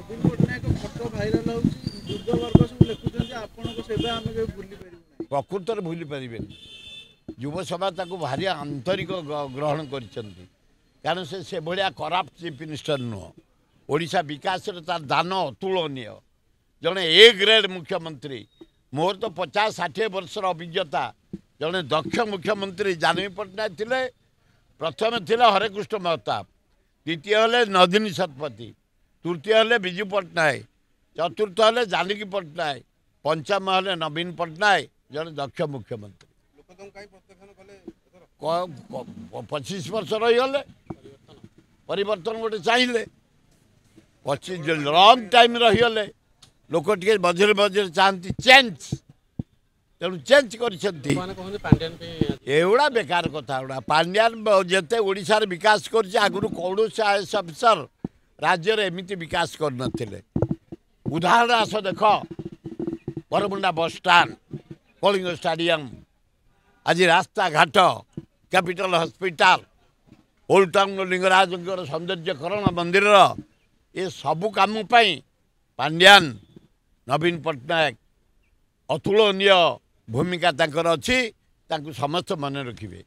नवीन Patnaik photo viral होउची युद्ध वर्ग सब लिखुछन आपन को सेबे आमे के भूली परिबु प्रकृत में भूली पारे युवसभा भारी आंतरिक ग्रहण कारण से भाया कराप्ट चीफ मिनिस्टर नुह ओडिशा विकास तार दान अतुलनीय जड़े ए ग्रेड मुख्यमंत्री मोर तो 50-60 वर्षर अभिज्ञता जड़े दक्ष मुख्यमंत्री जानवी पट्टनायक थिले प्रथम थिले हरेकृष्ण महताब द्वितीय हेले नदिनी शतपथी तृतीय हेले विजु पट्टनायक चतुर्थ हेले जानकी पट्टनायक पंचम हेले नवीन पट्टनायक जड़े दक्ष मुख्यमंत्री 25 वर्ष रहीगले परिवर्तन गोटे चाहिए 25 लंग टाइम रहीगले लोक टे मझे मझे चाहती चेंज तेणु चेंज करा बेकार कथा गुड़ा पांड्यान जिते ओडिशार विकास कर आगुरी कौन आईएएस अफिसर राज्य एमती विकास करते उदाहरण आस देख बरमुंडा बस स्टाण्ड कलिंग स्टाडियम आज रास्ता घाट capital hospital old town Lingaraj सौंदर्यकरण मंदिर ये सबू काम पांड्यान नवीन पट्टनायक अतुलनीय भूमिका तांकर अच्छी समस्त मन रखिए।